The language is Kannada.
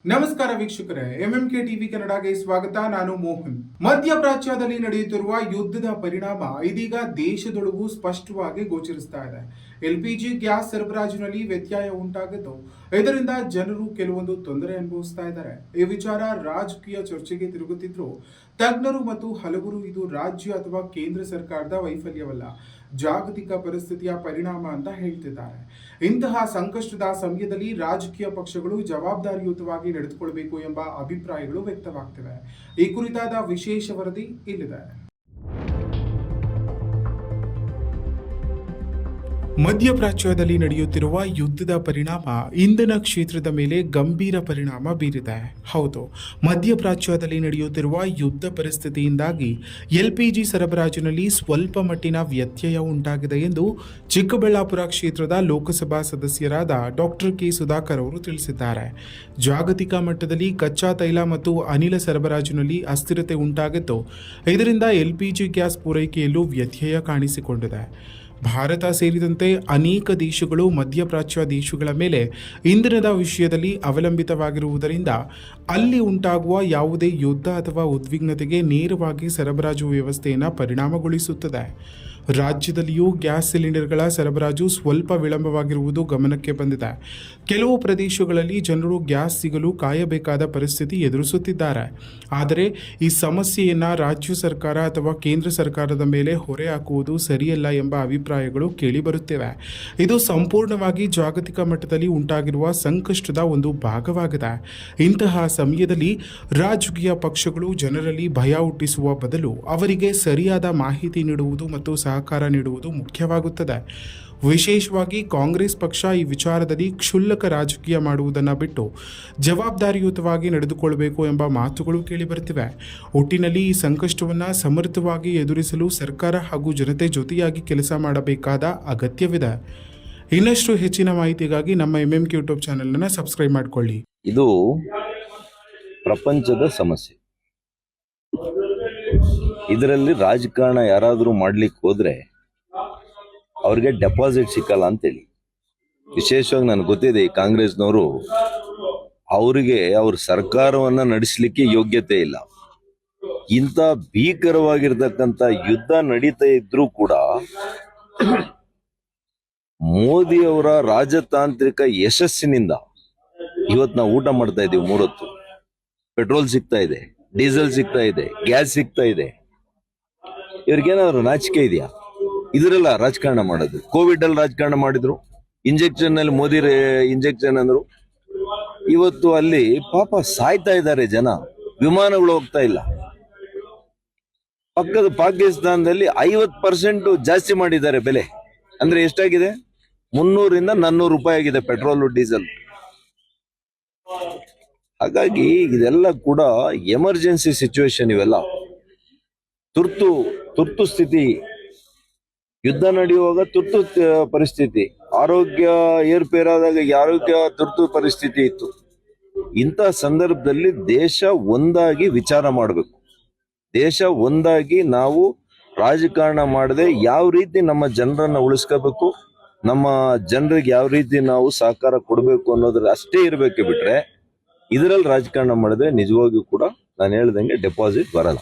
ನಮಸ್ಕಾರ ವೀಕ್ಷಕರೇ, ಎಂಎಂಕೆ ಟಿವಿ ಕನ್ನಡಗೆ ಸ್ವಾಗತ. ನಾನು ಮೋಹನ್. ಮಧ್ಯಪ್ರಾಚ್ಯದಲ್ಲಿ ನಡೆಯುತ್ತಿರುವ ಯುದ್ಧದ ಪರಿಣಾಮ ಇದೀಗ ದೇಶದೊಳಗೂ ಸ್ಪಷ್ಟವಾಗಿ ಗೋಚರಿಸ್ತಾ ಇದೆ. ಎಲ್ಪಿಜಿ ಗ್ಯಾಸ್ ಸರಬರಾಜಿನಲ್ಲಿ ವ್ಯತ್ಯಯ ಉಂಟಾಗಿದ್ದು, ಇದರಿಂದ ಜನರು ಕೆಲವೊಂದು ತೊಂದರೆ ಅನುಭವಿಸ್ತಾ ಇದ್ದಾರೆ. ಈ ವಿಚಾರ ರಾಜಕೀಯ ಚರ್ಚೆಗೆ ತಿರುಗುತ್ತಿದ್ರು ತಜ್ಞರು ಮತ್ತು ಹಲವರು ಇದು ರಾಜ್ಯ ಅಥವಾ ಕೇಂದ್ರ ಸರ್ಕಾರದ ವೈಫಲ್ಯವಲ್ಲ, ಜಾಗತಿಕ ಪರಿಸ್ಥಿತಿಯ ಪರಿಣಾಮ ಅಂತ ಹೇಳ್ತಿದ್ದಾರೆ. ಇಂತಹ ಸಂಕಷ್ಟದ ಸಮಯದಲ್ಲಿ ರಾಜಕೀಯ ಪಕ್ಷಗಳು ಜವಾಬ್ದಾರಿಯುತವಾಗಿ ನಡೆದುಕೊಳ್ಳಬೇಕು ಎಂಬ ಅಭಿಪ್ರಾಯಗಳು ವ್ಯಕ್ತವಾಗ್ತಿವೆ. ಈ ಕುರಿತಾದ ವಿಶೇಷ ವರದಿ ಇಲ್ಲಿದೆ. ಮಧ್ಯಪ್ರಾಚ್ಯದಲ್ಲಿ ನಡೆಯುತ್ತಿರುವ ಯುದ್ಧದ ಪರಿಣಾಮ ಇಂಧನ ಕ್ಷೇತ್ರದ ಮೇಲೆ ಗಂಭೀರ ಪರಿಣಾಮ ಬೀರಿದೆ. ಹೌದು, ಮಧ್ಯಪ್ರಾಚ್ಯದಲ್ಲಿ ನಡೆಯುತ್ತಿರುವ ಯುದ್ಧ ಪರಿಸ್ಥಿತಿಯಿಂದಾಗಿ ಎಲ್ಪಿಜಿ ಸರಬರಾಜಿನಲ್ಲಿ ಸ್ವಲ್ಪ ಮಟ್ಟಿನ ವ್ಯತ್ಯಯ ಉಂಟಾಗಿದೆ ಎಂದು ಚಿಕ್ಕಬಳ್ಳಾಪುರ ಕ್ಷೇತ್ರದ ಲೋಕಸಭಾ ಸದಸ್ಯರಾದ ಡಾಕ್ಟರ್ ಕೆ ಸುಧಾಕರ್ ಅವರು ತಿಳಿಸಿದ್ದಾರೆ. ಜಾಗತಿಕ ಮಟ್ಟದಲ್ಲಿ ಕಚ್ಚಾ ತೈಲ ಮತ್ತು ಅನಿಲ ಸರಬರಾಜಿನಲ್ಲಿ ಅಸ್ಥಿರತೆ ಉಂಟಾಗಿದ್ದು, ಇದರಿಂದ ಎಲ್ಪಿಜಿ ಗ್ಯಾಸ್ ಪೂರೈಕೆಯಲ್ಲೂ ವ್ಯತ್ಯಯ ಕಾಣಿಸಿಕೊಂಡಿದೆ. ಭಾರತ ಸೇರಿದಂತೆ ಅನೇಕ ದೇಶಗಳು ಮಧ್ಯಪ್ರಾಚ್ಯ ದೇಶಗಳ ಮೇಲೆ ಇಂಧನದ ವಿಷಯದಲ್ಲಿ ಅವಲಂಬಿತವಾಗಿರುವುದರಿಂದ ಅಲ್ಲಿ ಉಂಟಾಗುವ ಯಾವುದೇ ಯುದ್ಧ ಅಥವಾ ಉದ್ವಿಗ್ನತೆಗೆ ನೇರವಾಗಿ ಸರಬರಾಜು ವ್ಯವಸ್ಥೆಯನ್ನು ಪರಿಣಾಮಗೊಳಿಸುತ್ತದೆ. ರಾಜ್ಯದಲ್ಲಿಯೂ ಗ್ಯಾಸ್ ಸಿಲಿಂಡರ್ಗಳ ಸರಬರಾಜು ಸ್ವಲ್ಪ ವಿಳಂಬವಾಗಿರುವುದು ಗಮನಕ್ಕೆ ಬಂದಿದೆ. ಕೆಲವು ಪ್ರದೇಶಗಳಲ್ಲಿ ಜನರು ಗ್ಯಾಸ್ ಸಿಗಲು ಕಾಯಬೇಕಾದ ಪರಿಸ್ಥಿತಿ ಎದುರಿಸುತ್ತಿದ್ದಾರೆ. ಆದರೆ ಈ ಸಮಸ್ಯೆಯನ್ನು ರಾಜ್ಯ ಸರ್ಕಾರ ಅಥವಾ ಕೇಂದ್ರ ಸರ್ಕಾರದ ಮೇಲೆ ಹೊರೆ ಹಾಕುವುದು ಸರಿಯಲ್ಲ ಎಂಬ ಅಭಿಪ್ರಾಯಗಳು ಕೇಳಿಬರುತ್ತಿವೆ. ಇದು ಸಂಪೂರ್ಣವಾಗಿ ಜಾಗತಿಕ ಮಟ್ಟದಲ್ಲಿ ಉಂಟಾಗಿರುವ ಸಂಕಷ್ಟದ ಒಂದು ಭಾಗವಾಗಿದೆ. ಇಂತಹ ಸಮಯದಲ್ಲಿ ರಾಜಕೀಯ ಪಕ್ಷಗಳು ಜನರಲ್ಲಿ ಭಯ ಹುಟ್ಟಿಸುವ ಬದಲು ಅವರಿಗೆ ಸರಿಯಾದ ಮಾಹಿತಿ ನೀಡುವುದು ಮತ್ತು ಸಹಕಾರ ನೀಡುವುದು ಮುಖ್ಯವಾಗುತ್ತದೆ. ವಿಶೇಷವಾಗಿ ಕಾಂಗ್ರೆಸ್ ಪಕ್ಷ ಈ ವಿಚಾರದಲ್ಲಿ ಕ್ಷುಲ್ಲಕ ರಾಜಕೀಯ ಮಾಡುವುದನ್ನು ಬಿಟ್ಟು ಜವಾಬ್ದಾರಿಯುತವಾಗಿ ನಡೆದುಕೊಳ್ಳಬೇಕು ಎಂಬ ಮಾತುಗಳು ಕೇಳಿಬರುತ್ತಿವೆ. ಒಟ್ಟಿನಲ್ಲಿ ಈ ಸಂಕಷ್ಟವನ್ನು ಸಮರ್ಥವಾಗಿ ಎದುರಿಸಲು ಸರ್ಕಾರ ಹಾಗೂ ಜನತೆ ಜೊತೆಯಾಗಿ ಕೆಲಸ ಮಾಡಬೇಕಾದ ಅಗತ್ಯವಿದೆ. ಇನ್ನಷ್ಟು ಹೆಚ್ಚಿನ ಮಾಹಿತಿಗಾಗಿ ನಮ್ಮ ಎಂಎಂಕೆ ಯೂಟ್ಯೂಬ್ ಚಾನೆಲ್ ಸಬ್ಸ್ಕ್ರೈಬ್ ಮಾಡಿಕೊಳ್ಳಿ. ಇದು ಪ್ರಪಂಚದ ಸಮಸ್ಯೆ. ಇದರಲ್ಲಿ ರಾಜಕಾರಣ ಯಾರಾದರೂ ಮಾಡ್ಲಿಕ್ಕೆ ಹೋದ್ರೆ ಅವ್ರಿಗೆ ಡೆಪಾಸಿಟ್ ಸಿಕ್ಕಲ್ಲ ಅಂತೇಳಿ. ವಿಶೇಷವಾಗಿ ನನಗೆ ಗೊತ್ತಿದೆ, ಈ ಕಾಂಗ್ರೆಸ್ನವರು ಅವರಿಗೆ ಅವ್ರ ಸರ್ಕಾರವನ್ನ ನಡೆಸಲಿಕ್ಕೆ ಯೋಗ್ಯತೆ ಇಲ್ಲ. ಇಂಥ ಭೀಕರವಾಗಿರ್ತಕ್ಕಂಥ ಯುದ್ಧ ನಡೀತಾ ಇದ್ರೂ ಕೂಡ ಮೋದಿ ಅವರ ರಾಜತಾಂತ್ರಿಕ ಯಶಸ್ಸಿನಿಂದ ಇವತ್ತು ನಾವು ಊಟ ಮಾಡ್ತಾ ಇದ್ದೀವಿ. 3 ಹೊತ್ತು ಪೆಟ್ರೋಲ್ ಸಿಗ್ತಾ ಇದೆ, ಡೀಸೆಲ್ ಸಿಗ್ತಾ ಇದೆ, ಗ್ಯಾಸ್ ಸಿಗ್ತಾ ಇದೆ. ಇವ್ರಿಗೇನಾದ್ರು ನಾಚಿಕೆ ಇದೆಯಾ? ಇದರೆಲ್ಲ ರಾಜಕಾರಣ ಮಾಡೋದು. ಕೋವಿಡ್ ಅಲ್ಲಿ ರಾಜಕಾರಣ ಮಾಡಿದ್ರು, ಇಂಜೆಕ್ಷನ್ ನಲ್ಲಿ ಮೋದಿ ಇಂಜೆಕ್ಷನ್ ಅಂದ್ರು. ಇವತ್ತು ಅಲ್ಲಿ ಪಾಪ ಸಾಯ್ತಾ ಇದ್ದಾರೆ ಜನ, ವಿಮಾನಗಳು ಹೋಗ್ತಾ ಇಲ್ಲ. ಪಕ್ಕದ ಪಾಕಿಸ್ತಾನದಲ್ಲಿ 50% ಜಾಸ್ತಿ ಮಾಡಿದ್ದಾರೆ ಬೆಲೆ. ಅಂದ್ರೆ ಎಷ್ಟಾಗಿದೆ? 300ರಿಂದ 400 ರೂಪಾಯಿ ಆಗಿದೆ ಪೆಟ್ರೋಲ್ ಡೀಸೆಲ್. ಹಾಗಾಗಿ ಇದೆಲ್ಲ ಕೂಡ ಎಮರ್ಜೆನ್ಸಿ ಸಿಚುವೇಶನ್. ಇವೆಲ್ಲ ತುರ್ತು ಸ್ಥಿತಿ. ಯುದ್ಧ ನಡೆಯುವಾಗ ತುರ್ತು ಪರಿಸ್ಥಿತಿ, ಆರೋಗ್ಯ ಏರ್ಪೇರಾದಾಗ ಆರೋಗ್ಯ ತುರ್ತು ಪರಿಸ್ಥಿತಿ ಇತ್ತು. ಇಂಥ ಸಂದರ್ಭದಲ್ಲಿ ದೇಶ ಒಂದಾಗಿ ವಿಚಾರ ಮಾಡಬೇಕು. ದೇಶ ಒಂದಾಗಿ ನಾವು ರಾಜಕಾರಣ ಮಾಡದೆ ಯಾವ ರೀತಿ ನಮ್ಮ ಜನರನ್ನ ಉಳಿಸ್ಕೋಬೇಕು, ನಮ್ಮ ಜನರಿಗೆ ಯಾವ ರೀತಿ ನಾವು ಸಹಕಾರ ಕೊಡಬೇಕು ಅನ್ನೋದ್ರ ಅಷ್ಟೇ ಇರಬೇಕೆ ಬಿಟ್ರೆ ಇದರಲ್ಲಿ ರಾಜಕಾರಣ ಮಾಡಿದ್ರೆ ನಿಜವಾಗಿಯೂ ಕೂಡ ನಾನು ಹೇಳ್ದಂಗೆ ಡೆಪಾಸಿಟ್ ಬರಲ್ಲ.